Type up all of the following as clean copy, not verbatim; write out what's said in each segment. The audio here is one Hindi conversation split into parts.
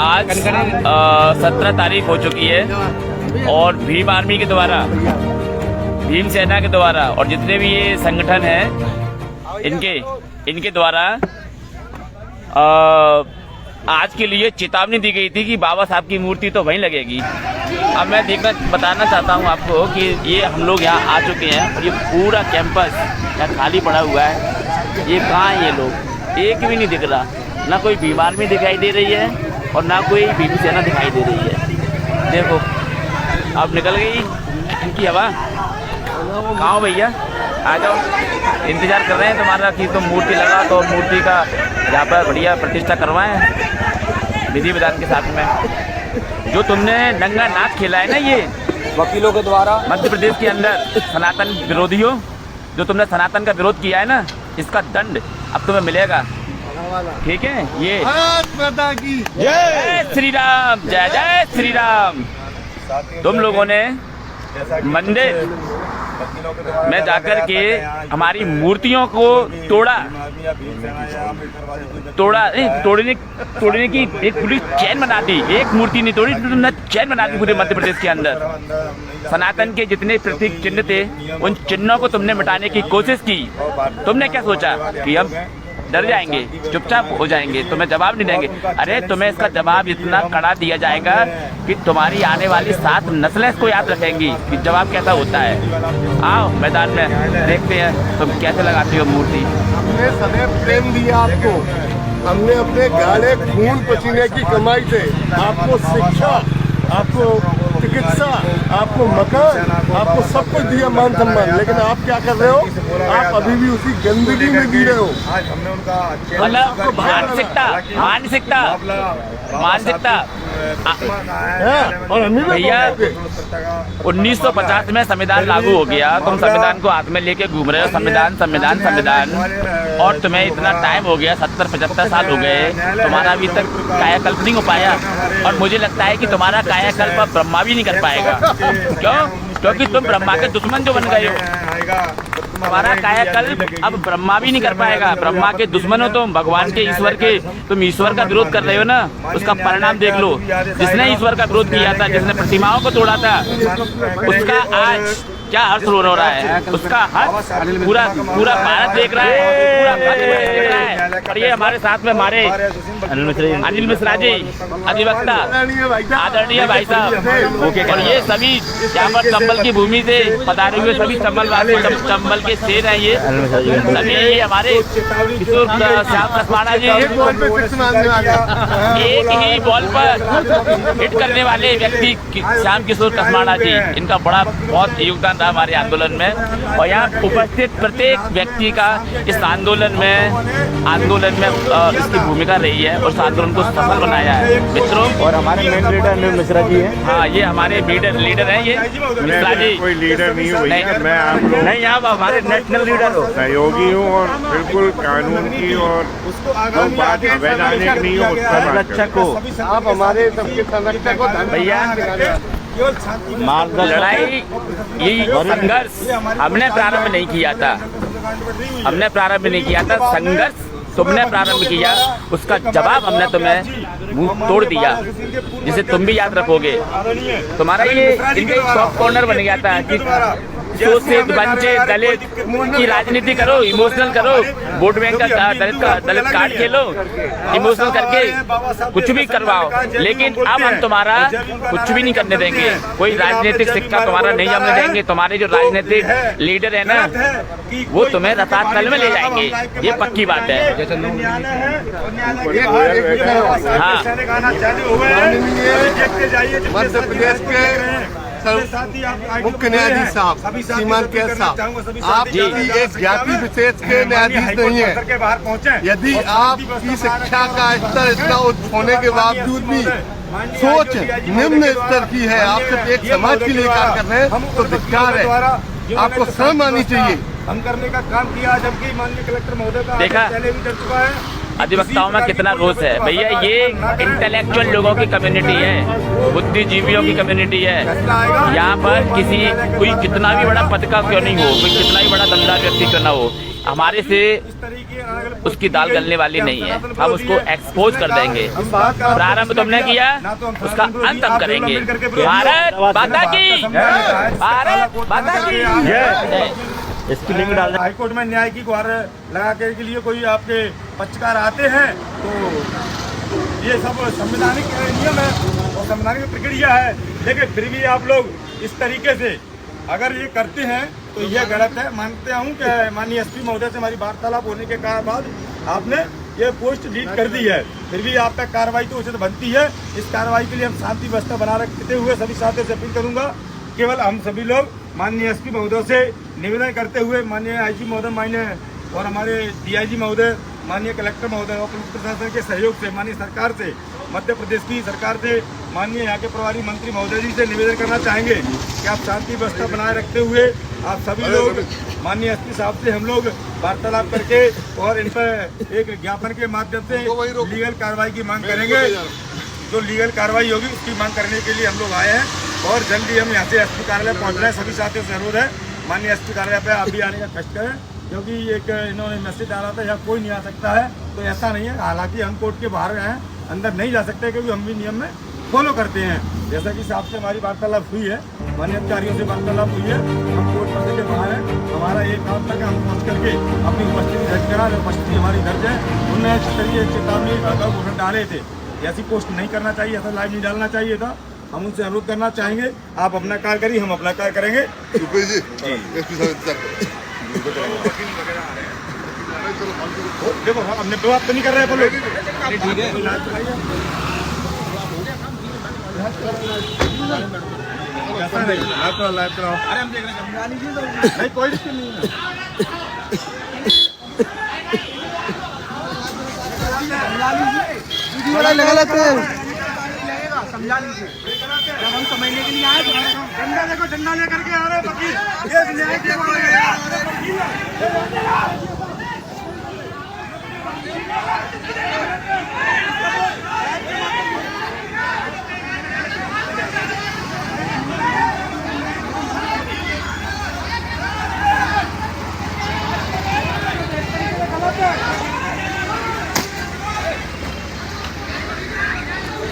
आज 17 तारीख हो चुकी है और भीम आर्मी के द्वारा, भीम सेना के द्वारा और जितने भी ये संगठन हैं इनके द्वारा आज के लिए चेतावनी दी गई थी कि बाबा साहब की मूर्ति तो वहीं लगेगी। अब मैं बताना चाहता हूँ आपको कि ये हम लोग यहाँ आ चुके हैं और ये पूरा कैंपस यहाँ खाली पड़ा हुआ है। ये कहाँ है ये लोग, एक भी नहीं दिख रहा, ना कोई भीम आर्मी दिखाई दे रही है और ना कोई भीम सेना दिखाई दे रही है। देखो अब निकल गई इनकी हवा। कहाँ हो भैया, आ जाओ, इंतज़ार कर रहे हैं तुम्हारा कि तुम मूर्ति लगा तो मूर्ति का यहाँ पर बढ़िया प्रतिष्ठा करवाएं विधि विधान के साथ में। जो तुमने नंगा नाच खेला है ना ये वकीलों के द्वारा मध्य प्रदेश के अंदर, सनातन विरोधियों, जो तुमने सनातन का विरोध किया है ना, इसका दंड अब तुम्हें मिलेगा। ठीक है, ये जय श्री राम, जय जय श्री राम। तुम लोगों ने मंदिर में जाकर के हमारी मूर्तियों को तोड़ने की एक पूरी चैन बना दी। एक मूर्ति नहीं तोड़ी, तुमने चैन बना दी पूरे मध्य प्रदेश के अंदर। सनातन के जितने प्रतीक चिन्ह थे उन चिन्हों को तुमने मिटाने की कोशिश की। तुमने क्या सोचा कि हम डर जाएंगे, चुपचाप हो जाएंगे, तुम्हें जवाब नहीं देंगे? अरे तुम्हें इसका जवाब इतना कड़ा दिया जाएगा कि तुम्हारी आने वाली 7 नस्लें इसको याद रखेंगी कि जवाब कैसा होता है। आओ मैदान में देखते हैं तुम कैसे लगाती हो मूर्ति। हमने सदैव प्रेम दिया आपको, हमने अपने गाढ़े खून पसीने की कमाई से आपको शिक्षा, आपको चिकित्सा, आपको मकान, आपको सब कुछ दिया, मान सम्मान। लेकिन आप क्या कर रहे हो, आप अभी भी उसी गंदगी में जी रहे हो। आज हमने उनका मतलब मानसिकता और हम ही भैया 1950 में संविधान लागू हो गया, तुम संविधान को हाथ में लेके घूम रहे हो, संविधान और तुम्हें इतना टाइम हो गया, 70-75 साल हो गए, तुम्हारा अभी तक कायाकल्प नहीं हो पाया। और मुझे लगता है कि तुम्हारा कायाकल्प अब ब्रह्मा भी नहीं कर पाएगा। क्यों? क्योंकि तुम ब्रह्मा के दुश्मन जो बन गए हो। तुम्हारा कायाकल्प अब ब्रह्मा भी नहीं कर पाएगा। ब्रह्मा के दुश्मन हो तुम, भगवान के, ईश्वर के। तुम ईश्वर का विरोध कर रहे हो ना, उसका परिणाम देख लो। जिसने ईश्वर का विरोध किया था, जिसने प्रतिमाओं को तोड़ा था, उसका आज क्या हर्ष हो रहा है, उसका हर्ष पूरा भारत देख रहा है, पूरा भारत देख रहा है। और ये हमारे साथ में हमारे अनिल मिश्रा जी, अधिवक्ता, आदरणीय भाई साहब, और ये सभी यहाँ पर चंबल की भूमि से पधारे हुए सभी चंबल के शेर हैं। ये सभी ये हमारे किशोर श्याम कसमाना जी, एक ही बॉल पर हिट करने वाले व्यक्ति श्याम किशोर कसमाना जी, इनका बहुत योगदान हमारे आंदोलन में। और यहाँ उपस्थित प्रत्येक व्यक्ति का इस आंदोलन में इसकी भूमिका रही है और इस आंदोलन को सफल बनाया है मित्रों। और हमारे मेन लीडर अनिल मिश्रा जी हैं। हाँ, ये हमारे लीडर हैं, ये मिश्रा जी। कोई लीडर नहीं हुई, मैं आप लोग नहीं, आप हमारे नेशनल लीडर हो, सहयोगी हूँ और बिल्कुल कानून की और बात अवैधानिक नहीं हो, संरक्षक हो आप, हमारे सबके संरक्षक हो भैया। लड़ाई, ये संघर्ष हमने प्रारंभ नहीं किया था, संघर्ष तुमने प्रारंभ किया, उसका जवाब हमने तुम्हें मुंह तोड़ दिया, जिसे तुम भी याद रखोगे। तुम्हारा ये इनका सॉफ्ट कॉर्नर बन गया था कि शोषित, वंचित, दलित की राजनीति करो, इमोशनल करो, वोट बैंक का दलित कार्ड खेलो, इमोशनल करके कुछ भी करवाओ। लेकिन अब हम तुम्हारा कुछ भी नहीं करने देंगे, कोई राजनीतिक सिक्का तुम्हारा नहीं जमने देंगे। तुम्हारे जो राजनीतिक लीडर है ना, वो तुम्हें रसातल में ले जाएंगे, ये पक्की बात है। हाँ, मध्य प्रदेश के मुख्य न्यायाधीश साहब श्रीमान के साहब, आप यदि एक जाति विशेष के न्यायाधीश नहीं है, यदि आपकी शिक्षा का स्तर इतना उच्च होने के बावजूद भी सोच निम्न स्तर की है, आप सिर्फ एक समाज के लिए कार्य कर रहे हैं, तो धिक्कार है, आपको शर्म आनी चाहिए। हम करने का काम किया, जबकि माननीय कलेक्टर महोदय का देखा पहले भी चल चुका है। अधिवक्ताओं में कितना रोष है भैया। ये इंटेलेक्चुअल लोगों की कम्युनिटी है, बुद्धिजीवियों की कम्युनिटी है। यहाँ पर कोई कितना भी बड़ा पद का क्यों नहीं हो, कोई कितना भी बड़ा दमदार व्यक्ति क्यों ना हो, हमारे से उसकी दाल गलने वाली नहीं है। हम उसको एक्सपोज कर देंगे। प्रारंभ तुमने किया, उसका अंत हम करेंगे। भारत माता की, भारत माता की जय। इसकी लिंक डाल दें। हाईकोर्ट में न्याय की गुहार लगाने के लिए कोई आपके पक्षकार आते हैं तो ये सब संवैधानिक नियम है और संवैधानिक प्रक्रिया है, लेकिन फिर भी आप लोग इस तरीके से अगर ये करते हैं तो यह गलत है। मानते हूँ कि माननीय एसपी महोदय से हमारी वार्तालाप होने के बाद आपने ये पोस्ट डिलीट कर दी है, फिर भी आप तक कार्रवाई तो उचित बनती है। इस कार्रवाई के लिए हम शांति व्यवस्था बना रखते हुए सभी साथियों से अपील करूंगा, केवल हम सभी लोग माननीय एसपी महोदय से निवेदन करते हुए माननीय आईजी महोदय माननीय और हमारे डीआईजी महोदय माननीय कलेक्टर महोदय और पुलिस प्रशासन के सहयोग से माननीय सरकार से, मध्य प्रदेश की सरकार से, माननीय यहाँ के प्रभारी मंत्री महोदय जी से निवेदन करना चाहेंगे कि आप शांति व्यवस्था बनाए रखते हुए आप सभी लोग माननीय एसपी साहब से हम लोग वार्तालाप करके और इन पर एक ज्ञापन के माध्यम से लीगल कार्रवाई की मांग करेंगे। जो लीगल कार्रवाई होगी उसकी मांग करने के लिए हम लोग आए हैं और जल्दी हम यहाँ से एसपी कार्यालय पहुँच रहे हैं। सभी साथियों से अनुरोध है माननीय एसपी कार्यालय पे आप भी आने का कष्ट करें, क्योंकि एक इन्होंने मैसेज डाला था यहाँ कोई नहीं आ सकता है, तो ऐसा नहीं है। हालांकि हम कोर्ट के बाहर हैं, अंदर नहीं जा सकते क्योंकि हम भी नियम में फॉलो करते हैं। जैसा कि साहब से हमारी वार्तालाप हुई है, माननीय अधिकारियों से वार्तालाप हुई है, हम कोर्ट पर्दे के बाहर हैं। हमारा एक काम तक हम पहुँच करके अपनी उपस्थिति दर्ज करा, जो उपस्थिति हमारी दर्ज है उनने जिस तरीके चेतावनी घोषणा डाले थे ऐसी पोस्ट नहीं करना चाहिए, ऐसा लाइव नहीं डालना चाहिए था। हम उनसे अनुरोध करना चाहेंगे आप अपना कार्य करिए, हम अपना कार्य करेंगे। देखो हमने विवाद तो नहीं कर रहे बोलो, ठीक है ऐसा नहीं लाइव कराओ। अरे हम देख रहे हैं नहीं कोई दिक्कत नहीं है। लगा लेते हैं, समझा लीजिए। जब हम समझने के लिए आए डंडा देखो, डंडा लेकर के आ रहे वकील, ये न्याय के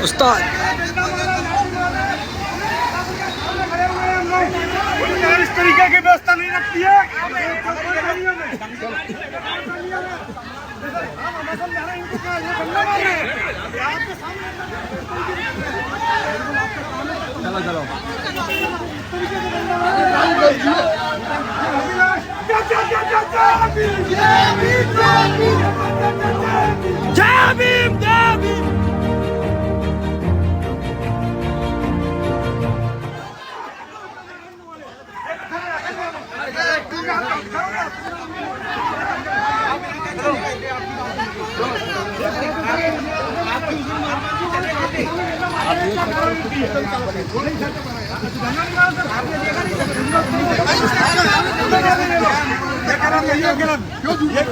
उस्ताद इस तरीके की व्यवस्था नहीं रखती है। चलो जय भीम, जय भीम।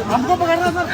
हमको पकड़ना सर।